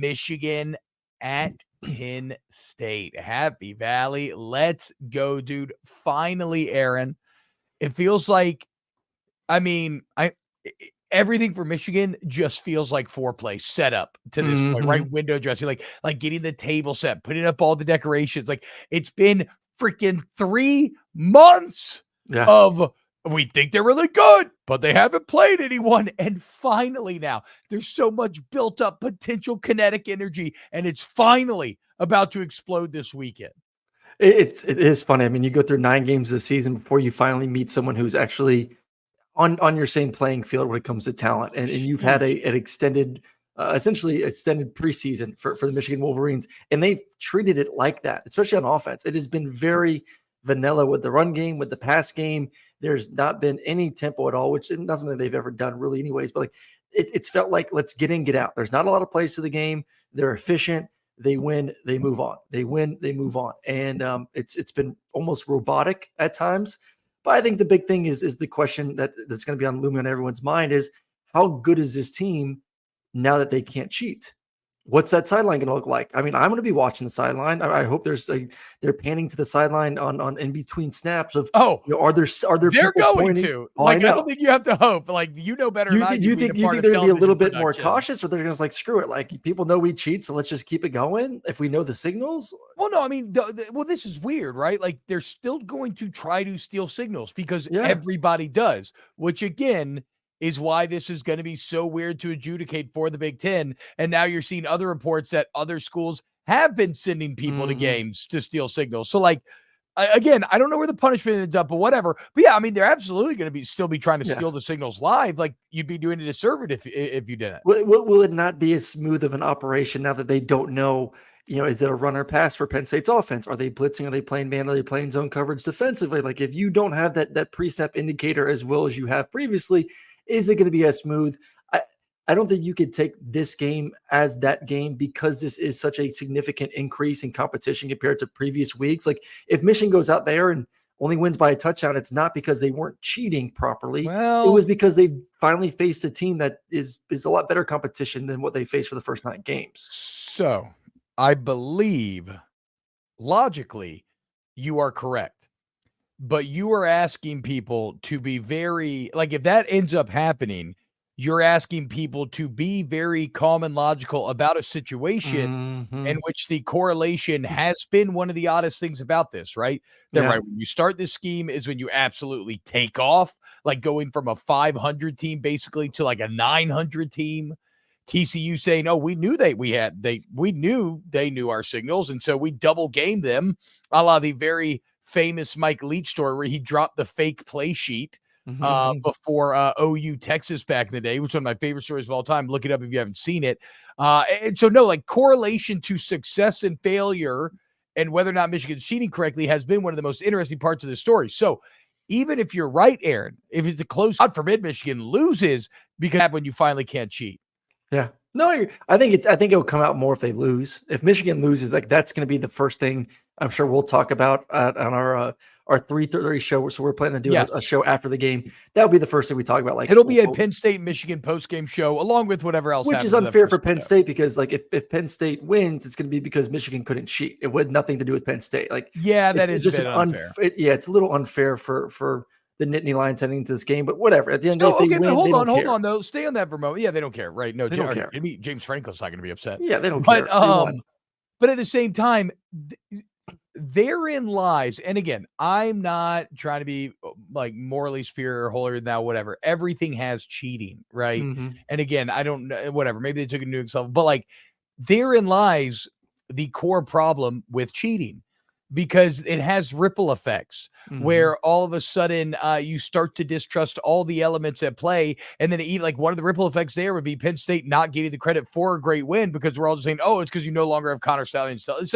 Michigan at Penn State. Happy Valley. Let's go, dude. Finally, Aaron. It feels like, everything for Michigan just feels like foreplay set up to this point, right? Window dressing, like getting the table set, putting up all the decorations. Like, it's been freaking 3 months of, we think they're really good, but they haven't played anyone. And finally now, there's so much built up potential kinetic energy, and it's finally about to explode this weekend. It is funny. I mean, you go through 9 games this season before you finally meet someone who's actually on your same playing field when it comes to talent. And you've had an extended, essentially extended preseason for the Michigan Wolverines, and they've treated it like that, especially on offense. It has been very vanilla with the run game, with the pass game. There's not been any tempo at all, which is not something they've ever done really anyways. But like it's felt like let's get in, get out. There's not a lot of plays to the game. They're efficient. They win, they move on. They win, they move on. And it's been almost robotic at times. But I think the big thing is the question that's going to be looming on everyone's mind is how good is this team now that they can't cheat? What's that sideline going to look like? I mean, I'm going to be watching the sideline. I hope they're panning to the sideline on in between snaps of are there they're going to I don't think you have to hope. Like, better than I do. You think they're going to be a little bit more cautious, or they're going to like screw it? Like, people know we cheat, so let's just keep it going if we know the signals. Well, no, I mean, this is weird, right? Like, they're still going to try to steal signals because everybody does, which again is why this is going to be so weird to adjudicate for the Big Ten. And now you're seeing other reports that other schools have been sending people to games to steal signals. So, like, again, I don't know where the punishment ends up, but whatever. But yeah, I mean, they're absolutely going to still be trying to steal the signals live. Like, you'd be doing a disservice if you didn't. Will it not be as smooth of an operation now that they don't know? Is it a run or pass for Penn State's offense? Are they blitzing? Are they playing man? Are they playing zone coverage defensively? Like, if you don't have that pre-snap indicator as well as you have previously, is it going to be as smooth? I don't think you could take this game as that game because this is such a significant increase in competition compared to previous weeks. Like, if Michigan goes out there and only wins by a touchdown, it's not because they weren't cheating properly. It was because they finally faced a team that is a lot better competition than what they faced for the first 9 games. So I believe logically you are correct. But you are asking people to be very, like, if that ends up happening, you're asking people to be very calm and logical about a situation in which the correlation has been one of the oddest things about this, right? That right when you start this scheme is when you absolutely take off, like going from a 500 team basically to like a 900 team. TCU saying, "Oh, we knew they knew our signals, and so we double gamed them," a la the very famous Mike Leach story where he dropped the fake play sheet before OU Texas back in the day, which is one of my favorite stories of all time. Look it up if you haven't seen it. And so, no, like, correlation to success and failure and whether or not Michigan's cheating correctly has been one of the most interesting parts of the story. So even if you're right, Aaron, if it's a close, God forbid Michigan loses, because when you finally can't cheat. Yeah. No, I think it'll come out more if they lose. If Michigan loses, like, that's going to be the first thing I'm sure we'll talk about on our 3:30 show. So we're planning to do a show after the game. That'll be the first thing we talk about. Like, it'll be a Penn State Michigan post-game show along with whatever else. Which is unfair for Penn State because, like, if Penn State wins, it's going to be because Michigan couldn't cheat. It had nothing to do with Penn State. Like, that is just unfair. It's a little unfair for the Nittany Lions heading into this game, but whatever. At the end, hold on, though. Stay on that for a moment. Yeah, they don't care, right? No, they don't care. James Franklin's not going to be upset. Yeah, they don't care. But at the same time, therein lies, and again, I'm not trying to be like morally superior or holier than thou, whatever. Everything has cheating, right? And again, I don't know, whatever. Maybe they took it to itself, but like, therein lies the core problem with cheating. Because it has ripple effects where all of a sudden you start to distrust all the elements at play. And then even like one of the ripple effects there would be Penn State not getting the credit for a great win because we're all just saying, oh, it's because you no longer have Connor Stallion. So it's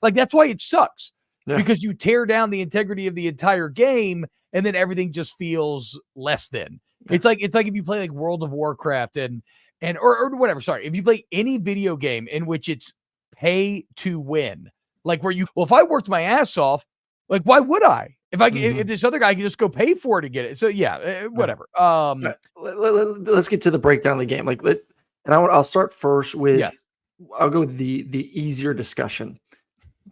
like, that's why it sucks because you tear down the integrity of the entire game and then everything just feels less than. It's like if you play like World of Warcraft or whatever. Sorry. If you play any video game in which it's pay to win, like where if I worked my ass off, like, why would I? If this other guy can just go pay for it to get it. So yeah, whatever. Let's get to the breakdown of the game. Like, I'll start first with I'll go with the easier discussion.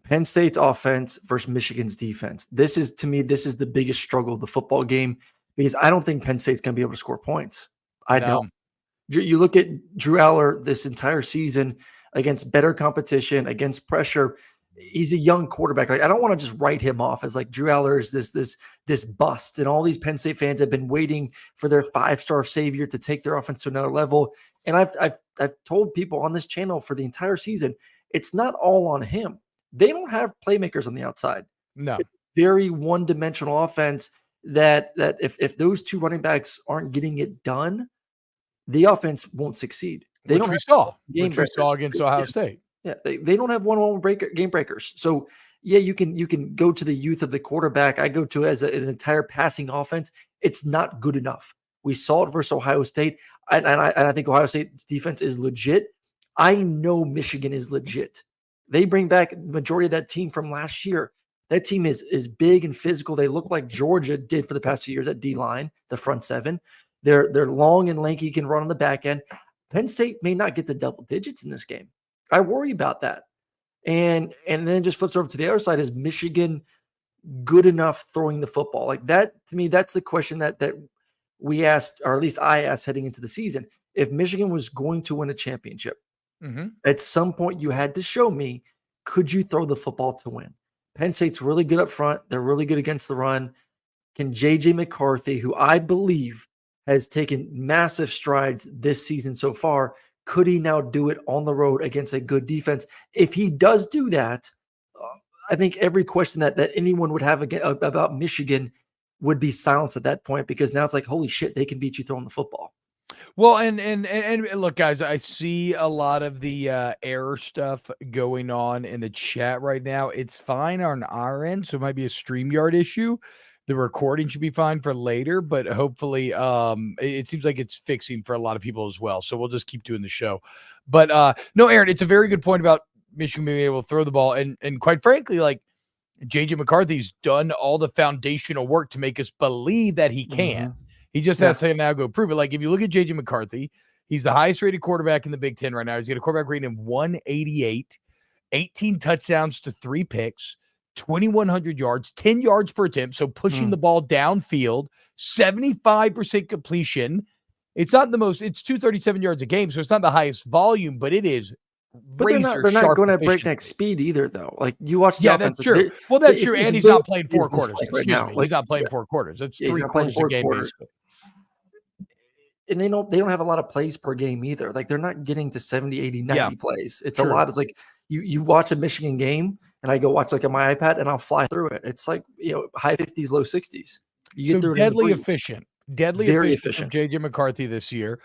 Penn State's offense versus Michigan's defense. This is the biggest struggle of the football game because I don't think Penn State's going to be able to score points. I don't. You look at Drew Allar this entire season against better competition, against pressure. He's a young quarterback. Like, I don't want to just write him off as like Drew Allar is this bust, and all these Penn State fans have been waiting for their 5-star savior to take their offense to another level. And I've told people on this channel for the entire season, it's not all on him. They don't have playmakers on the outside. No, it's very one-dimensional offense. That if those two running backs aren't getting it done, the offense won't succeed. Which we saw against Ohio State. Yeah, they don't have one-on-one game breakers. So yeah, you can go to the youth of the quarterback. I go to as an entire passing offense. It's not good enough. We saw it versus Ohio State, and I think Ohio State's defense is legit. I know Michigan is legit. They bring back the majority of that team from last year. That team is big and physical. They look like Georgia did for the past few years at D-line, the front seven. They're long and lanky, can run on the back end. Penn State may not get to double digits in this game. I worry about that. And then just flips over to the other side. Is Michigan good enough throwing the football? Like that, to me, that's the question that we asked, or at least I asked heading into the season. If Michigan was going to win a championship, at some point you had to show me, could you throw the football to win? Penn State's really good up front. They're really good against the run. Can JJ McCarthy, who I believe has taken massive strides this season so far, could he now do it on the road against a good defense? If he does do that, I think every question that anyone would have about Michigan would be silenced at that point, because now it's like, holy shit, they can beat you throwing the football. Well, and look, guys, I see a lot of the error stuff going on in the chat right now. It's fine on our end, so it might be a StreamYard issue. The recording should be fine for later, but hopefully it seems like it's fixing for a lot of people as well. So we'll just keep doing the show. But no, Aaron, it's a very good point about Michigan being able to throw the ball. And quite frankly, like, JJ McCarthy's done all the foundational work to make us believe that he can. He just has to now go prove it. Like, if you look at JJ McCarthy, he's the highest rated quarterback in the Big Ten right now. He's got a quarterback rating of 188, 18 touchdowns to 3 picks, 2,100 yards, 10 yards per attempt. So pushing the ball downfield, 75% completion. It's not the most, it's 237 yards a game. So it's not the highest volume, but it is. But they're not going at breakneck speed either, though. Like, you watch the offense. That's true. Well, that's true. And he's not playing 4 quarters. Excuse me. He's not playing 4 quarters. It's 3 quarters a game, basically. And they don't have a lot of plays per game either. Like, they're not getting to 70, 80, 90 plays. It's a lot. It's like you watch a Michigan game, and I go watch like on my iPad, and I'll fly through it. It's like, high 50s, low 60s. You get through deadly efficient. Very efficient. JJ McCarthy this year.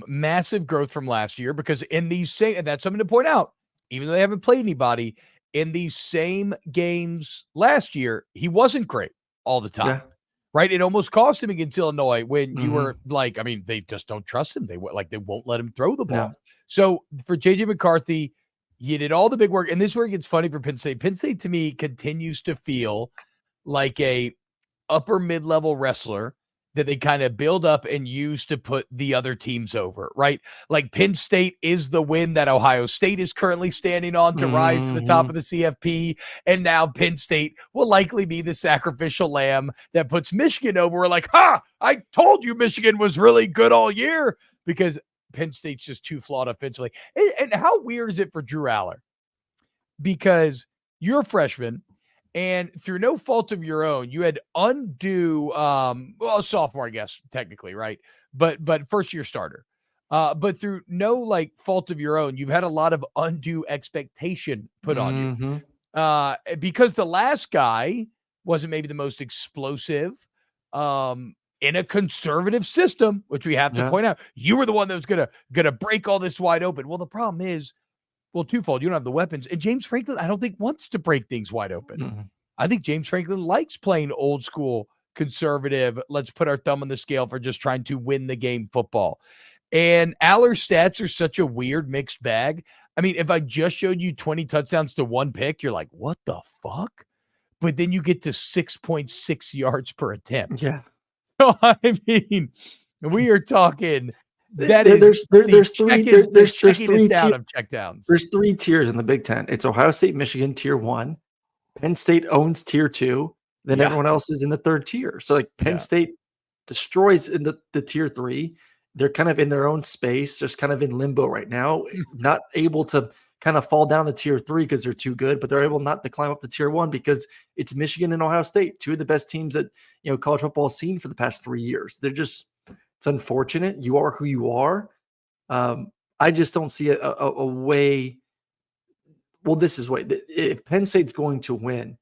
Massive growth from last year, because in these same, and that's something to point out, even though they haven't played anybody in these same games last year, he wasn't great all the time. Right? It almost cost him against Illinois when you were like, I mean, they just don't trust him. They won't let him throw the ball. So for JJ McCarthy, he did all the big work. And this is where it gets funny for Penn State. Penn State, to me, continues to feel like a upper mid-level wrestler that they kind of build up and use to put the other teams over, right? Like, Penn State is the win that Ohio State is currently standing on to rise to the top of the CFP. And now Penn State will likely be the sacrificial lamb that puts Michigan over. We're like, I told you Michigan was really good all year, because Penn State's just too flawed offensively. And how weird is it for Drew Allar? Because you're a freshman, and through no fault of your own, you had undue, sophomore, I guess, technically, right? But first year starter. But through no fault of your own, you've had a lot of undue expectation put on you. Because the last guy wasn't maybe the most explosive in a conservative system, which we have to point out. You were the one that was gonna break all this wide open. Well, the problem is, twofold. You don't have the weapons. And James Franklin, I don't think, wants to break things wide open. I think James Franklin likes playing old school, conservative, let's put our thumb on the scale for just trying to win the game football. And Allar's stats are such a weird mixed bag. I mean, if I just showed you 20 touchdowns to 1 pick, you're like, what the fuck? But then you get to 6.6 yards per attempt. Yeah. So, I mean, we are talking That is there's three down of checkdowns. There's 3 tiers in the Big Ten. It's Ohio State, Michigan, tier 1. Penn State owns tier 2. Then everyone else is in the 3rd tier. So like Penn State destroys in the tier 3. They're kind of in their own space, just kind of in limbo right now, not able to kind of fall down to tier 3 because they're too good, but they're able not to climb up to tier 1 because it's Michigan and Ohio State, 2 of the best teams that college football has seen for the past 3 years. It's unfortunate. You are who you are. I just don't see a way. Well, this is what if Penn State's going to win,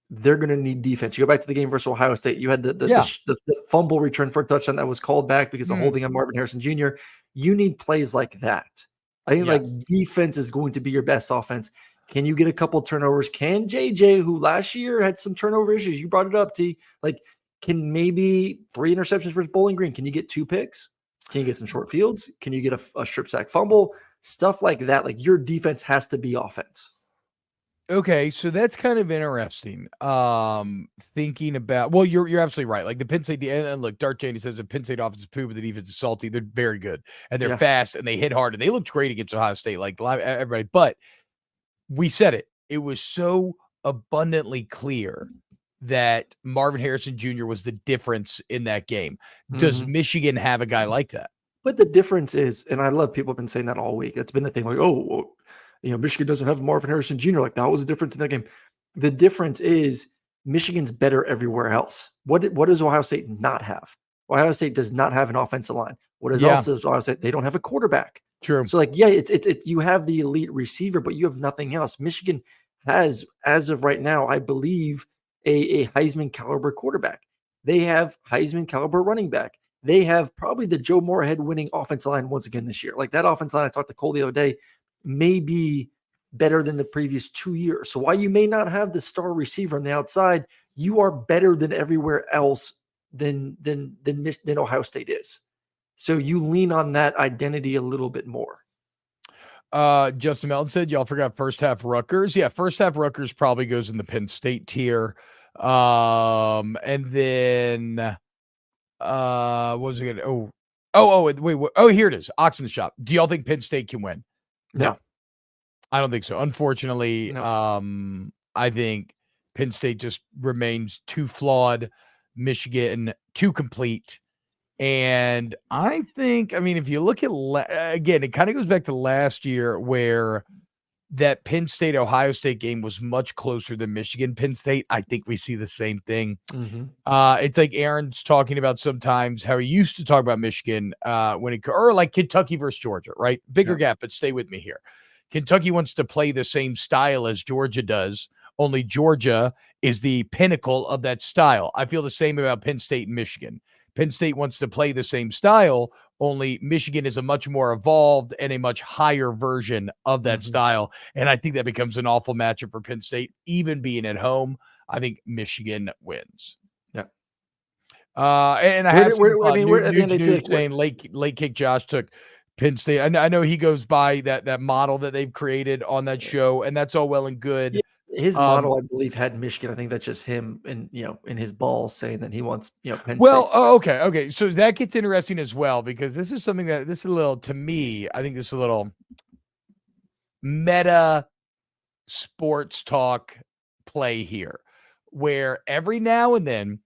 they're going to need defense. You go back to the game versus Ohio State. You had the fumble return for a touchdown that was called back because of holding on Marvin Harrison Jr. You need plays like that. I think like defense is going to be your best offense. Can you get a couple turnovers? Can JJ, who last year had some turnover issues, you brought it up, T, like can maybe 3 interceptions versus Bowling Green? Can you get 2 picks? Can you get some short fields? Can you get a strip sack fumble? Stuff like that. Like your defense has to be offense. Okay, so that's kind of interesting. Thinking about, well, you're absolutely right. Like the Penn State, and look, Dark Cheney says the Penn State offense is poo, but the defense is salty. They're very good and they're fast and they hit hard and they looked great against Ohio State, like everybody. But we said it. It was so abundantly clear that Marvin Harrison Jr. was the difference in that game. Does Michigan have a guy like that? But the difference is, and I love people have been saying that all week. It's been the thing like, Michigan doesn't have Marvin Harrison Jr. Like that was the difference in that game. The difference is Michigan's better everywhere else. What does Ohio State not have? Ohio State does not have an offensive line. What is also Ohio State? They don't have a quarterback. True. So like, it's you have the elite receiver, but you have nothing else. Michigan has, as of right now, I believe, a Heisman caliber quarterback. They have Heisman caliber running back. They have probably the Joe Moorhead winning offensive line once again this year. Like that offensive line, I talked to Cole the other day, may be better than the previous 2 years. So while you may not have the star receiver on the outside, you are better than everywhere else than Ohio State is. So you lean on that identity a little bit more. Justin Melton said, y'all forgot first half Rutgers. Yeah, first half Rutgers probably goes in the Penn State tier. And then what was it gonna wait, here it is. Ox in the shop. Do y'all think Penn State can win? No. I don't think so. Unfortunately, no. I think Penn State just remains too flawed, Michigan too complete. And I think, if you look at, again, it kind of goes back to last year where that Penn State Ohio State game was much closer than Michigan Penn State. I think we see the same thing. It's like Aaron's talking about sometimes how he used to talk about Michigan or like Kentucky versus Georgia, right? Bigger gap, but stay with me here. Kentucky wants to play the same style as Georgia does, only Georgia is the pinnacle of that style. I feel the same about Penn State and Michigan. Penn State wants to play the same style, only Michigan is a much more evolved and a much higher version of that style. And I think that becomes an awful matchup for Penn State, even being at home. I think Michigan wins. Yeah. And I have saying late kick Josh took Penn State. I know he goes by that model that they've created on that show, and that's all well and good. Yeah. His model, I believe, had Michigan. I think that's just him and in his balls saying that he wants Penn State. Okay. So that gets interesting as well, because this is something that this is a little, to me, I think this is a little meta sports talk play here, where every now and then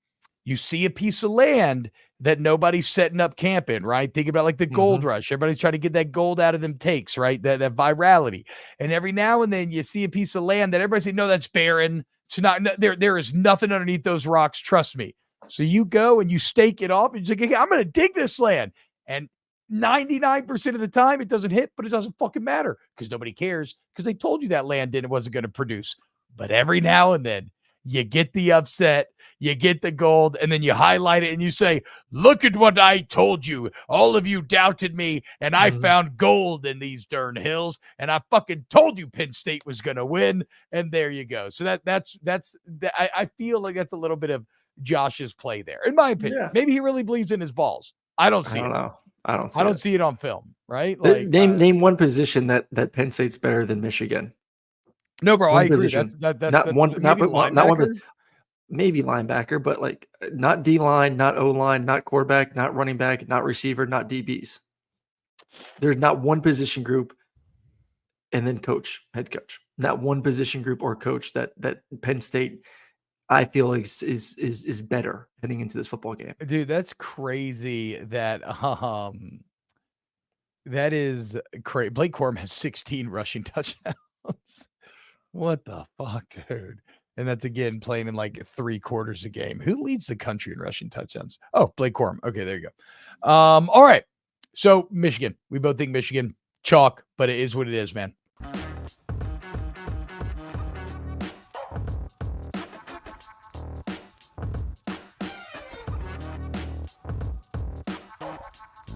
you see a piece of land that nobody's setting up camp in, right? Think about like the gold rush. Everybody's trying to get that gold out of them takes, right? That virality. And every now and then you see a piece of land that everybody's saying, no, that's barren. It's not, there is nothing underneath those rocks. Trust me. So you go and you stake it off and you're like, I'm going to dig this land. And 99% of the time it doesn't hit, but it doesn't fucking matter because nobody cares, because they told you that land wasn't going to produce. But every now and then you get the upset, you get the gold, and then you highlight it and you say, look at what I told you. All of you doubted me, and I found gold in these darn hills, and I fucking told you Penn State was going to win, and there you go. So I feel like that's a little bit of Josh's play there, in my opinion. Yeah. Maybe he really believes in his balls. I don't see it. I don't see it on film, right? Like, name one position that Penn State's better than Michigan. No, bro, I agree. Position. Maybe linebacker, but like not D line, not O line, not quarterback, not running back, not receiver, not DBs. There's not one position group and then head coach. Not one position group or coach that Penn State, I feel is better heading into this football game. Dude, that's crazy that that is crazy. Blake Corum has 16 rushing touchdowns. What the fuck, dude? And that's again playing in like 3 quarters a game. Who leads the country in rushing touchdowns? Oh, Blake Corum. Okay, there you go. All right. So Michigan. We both think Michigan chalk, but it is what it is, man.